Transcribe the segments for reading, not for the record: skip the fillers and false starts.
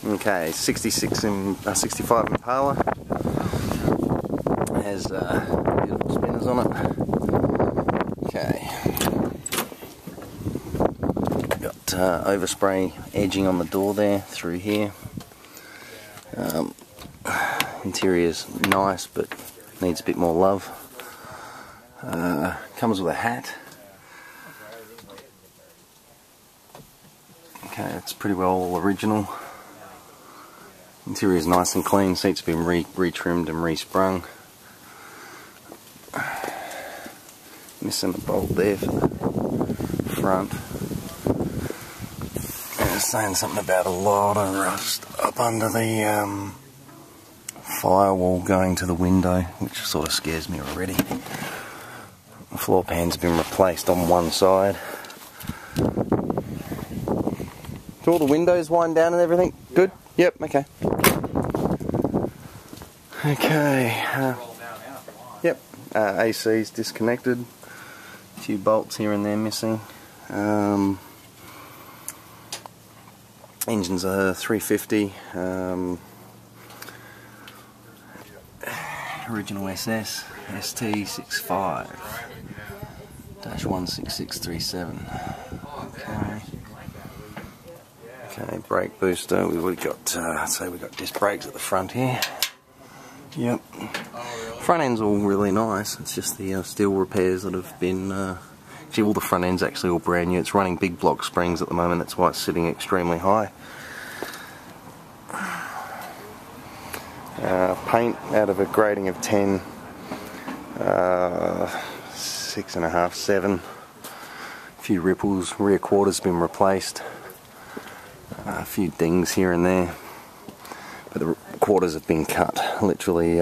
Okay, 65 Impala. Has beautiful spinners on it. Okay. Got overspray edging on the door there, through here. Interior's nice, but needs a bit more love. Comes with a hat. Okay, it's pretty well original. Interior is nice and clean, seats have been retrimmed and resprung. Missing a bolt there for the front. And it's saying something about a lot of rust up under the firewall going to the window, which sort of scares me already. The floor pan's been replaced on one side. Do all the windows wind down and everything? Good? Yep, okay. Okay. Yep, AC's disconnected. A few bolts here and there missing. Engine's a 350. Original SS ST65-16637. Okay. Okay, brake booster. We've already got, so we've got disc brakes at the front here. Yep. Front end's all really nice. It's just the steel repairs that have been. Actually, all the front end's actually all brand new. It's running big block springs at the moment. That's why it's sitting extremely high. Paint out of a grading of 10, 6.5, 7. A few ripples. Rear quarter's been replaced. A few dings here and there. But the quarters have been cut literally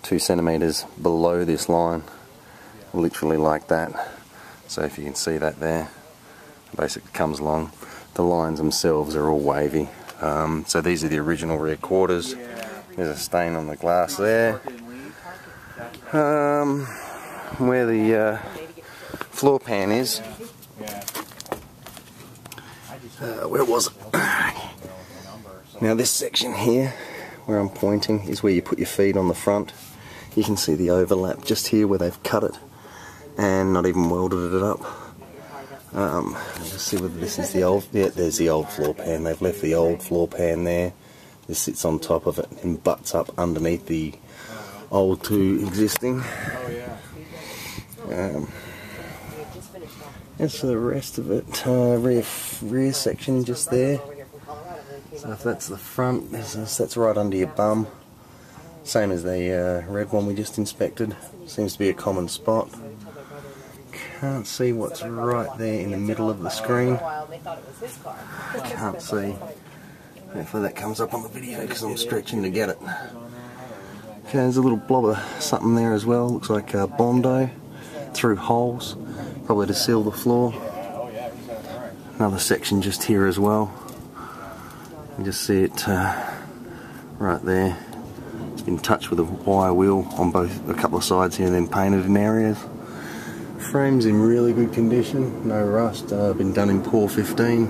2 centimeters below this line, literally like that. So if you can see that there, it basically comes along. The lines themselves are all wavy. So these are the original rear quarters. There's a stain on the glass there. Where the floor pan is, where was it? Now this section here, where I'm pointing, is where you put your feet on the front. You can see the overlap just here where they've cut it and not even welded it up. Let's see whether this is the old, yeah, there's the old floor pan. They've left the old floor pan there. This sits on top of it and butts up underneath the old to existing. As for the rest of it, rear section just there. So if that's the front, that's right under your bum. Same as the red one we just inspected. Seems to be a common spot. Can't see what's right there in the middle of the screen. Can't see. Hopefully that comes up on the video because I'm stretching to get it. Okay, there's a little blob of something there as well. Looks like Bondo through holes, probably to seal the floor. Another section just here as well. You just see it right there. It's been touched with a wire wheel on both, a couple of sides here, and then painted in areas. Frame's in really good condition, no rust. Been done in Pour 15.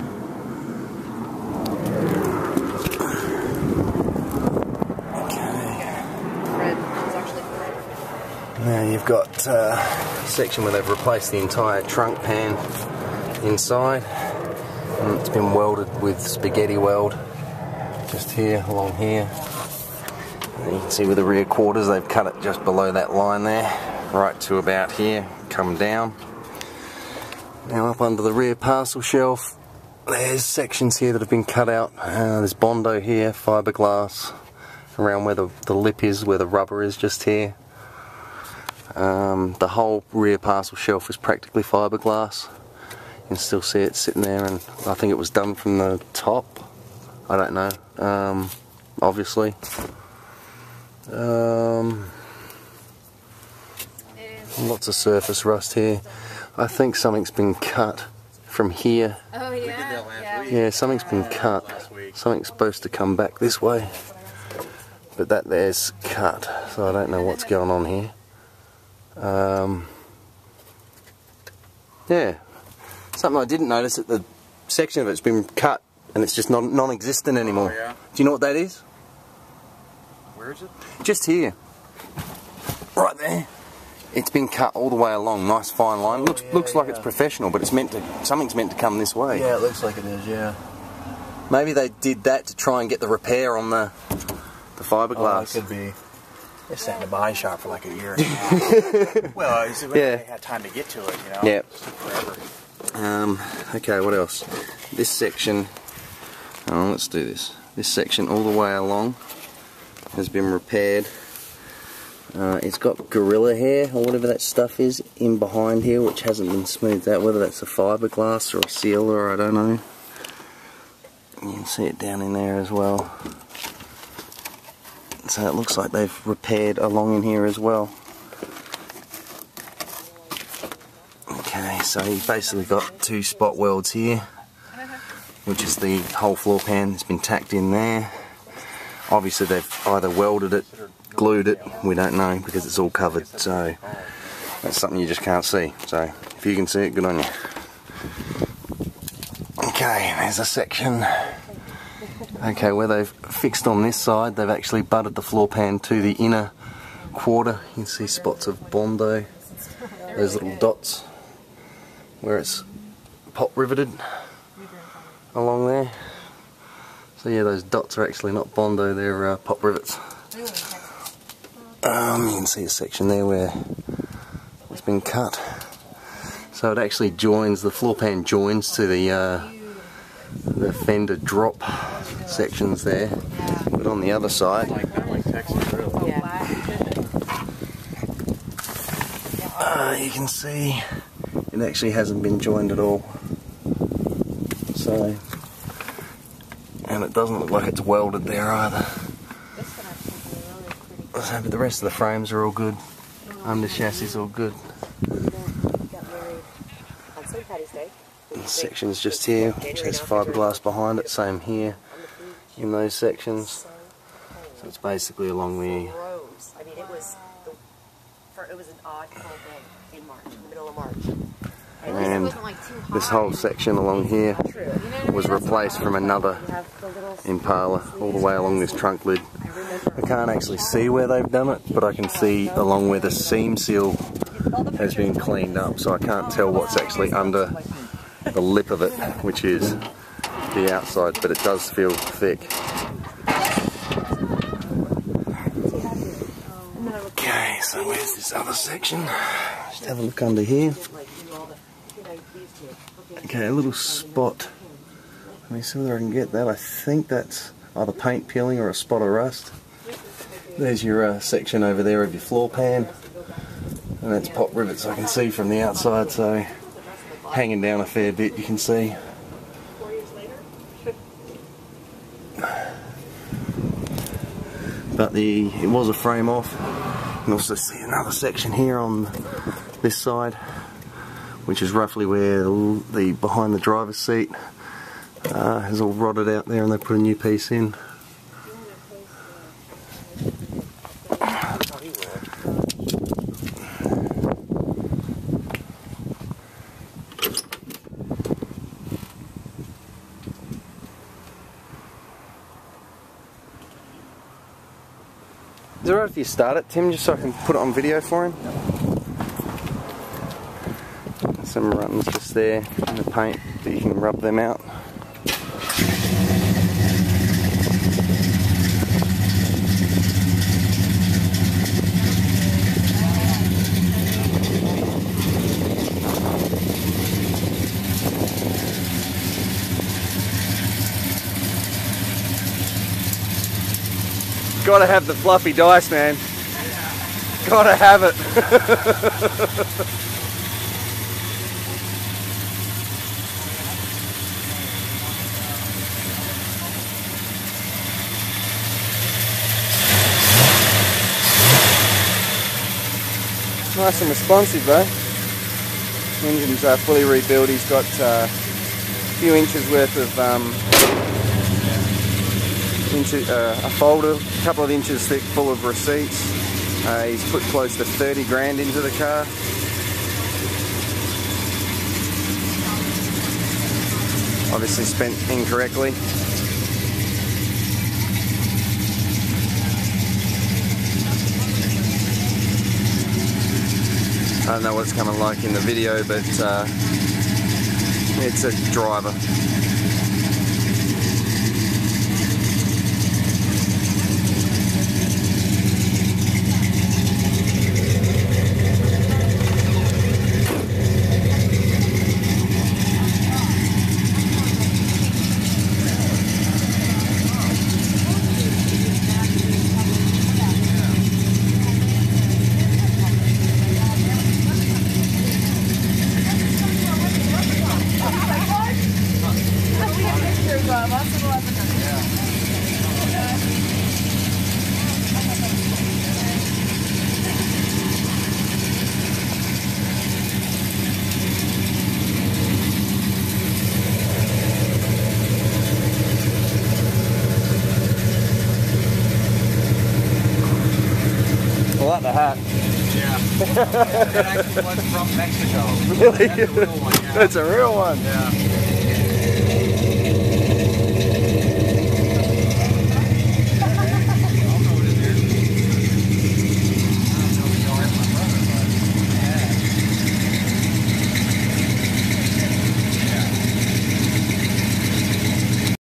Now you've got a section where they've replaced the entire trunk pan inside, and it's been welded with spaghetti weld just here, along here. And you can see with the rear quarters they've cut it just below that line there, right to about here, come down. Now up under the rear parcel shelf, there's sections here that have been cut out. There's Bondo here, fiberglass, around where the lip is, where the rubber is just here. The whole rear parcel shelf is practically fiberglass. You can still see it sitting there, and I think it was done from the top. I don't know, obviously. Lots of surface rust here. I think something's been cut from here. Oh yeah? Yeah, something's been cut. Something's supposed to come back this way. But that there's cut, so I don't know what's going on here. Yeah, something I didn't notice, that the section of it's been cut and it's just non-existent anymore. Oh, yeah. Do you know what that is? Where is it? Just here. Right there. It's been cut all the way along, nice fine line. Looks like it's professional, but it's meant to. Something's meant to come this way. Yeah, it looks like it is. Yeah. Maybe they did that to try and get the repair on the fiberglass. Oh, it could be. They sat in the body shop for like a year. Well, they had time to get to it, you know. Yeah. Forever. Okay, what else? This section. Oh, let's do this. This section all the way along has been repaired. It's got gorilla hair or whatever that stuff is in behind here, which hasn't been smoothed out. Whether that's a fiberglass or a sealer, I don't know. You can see it down in there as well. So it looks like they've repaired along in here as well. Okay, so you've basically got two spot welds here, which is the whole floor pan that's been tacked in there. Obviously they've either welded it, glued it, we don't know because it's all covered, so that's something you just can't see. So if you can see it, good on you. Okay, there's a section. Okay, where they've fixed on this side, they've actually butted the floor pan to the inner quarter. You can see spots of Bondo, those little dots where it's pop riveted along there. So yeah, those dots are actually not Bondo, they're pop rivets. You can see a section there where it's been cut. So it actually joins, the floor pan joins to the fender drop sections there. But on the other side, you can see it actually hasn't been joined at all. So, and it doesn't look like it's welded there either. So, but the rest of the frames are all good. Under chassis is all good. The section's just here, which has fiberglass behind it. Same here in those sections. So it's basically along the. I mean, it was an odd cold day in March, in the middle of March. And this whole section along here was replaced from another Impala all the way along this trunk lid. I can't actually see where they've done it, but I can see along where the seam seal has been cleaned up, so I can't tell what's actually under the lip of it, which is the outside, but it does feel thick. Okay, so where's this other section? Just have a look under here. Okay, a little spot. Let me see whether I can get that. I think that's either paint peeling or a spot of rust. There's your section over there of your floor pan, and that's pop rivets I can see from the outside, so hanging down a fair bit you can see. But it was a frame off. You can also see another section here on this side, which is roughly where the behind the driver's seat has all rotted out there, and they put a new piece in. Is it alright if you start it, Tim, just so I can put it on video for him? Some runs just there in the paint, but you can rub them out. Gotta have the fluffy dice, man. Gotta have it. Nice and responsive though. Engine's fully rebuilt. He's got a few inches worth of a folder, a couple of inches thick, full of receipts. He's put close to 30 grand into the car. obviously spent incorrectly. I don't know what it's coming like in the video, but it's a driver. I like the hat. Yeah. That actually was from Mexico. Really? That's a real one, yeah. That's a real one. Yeah.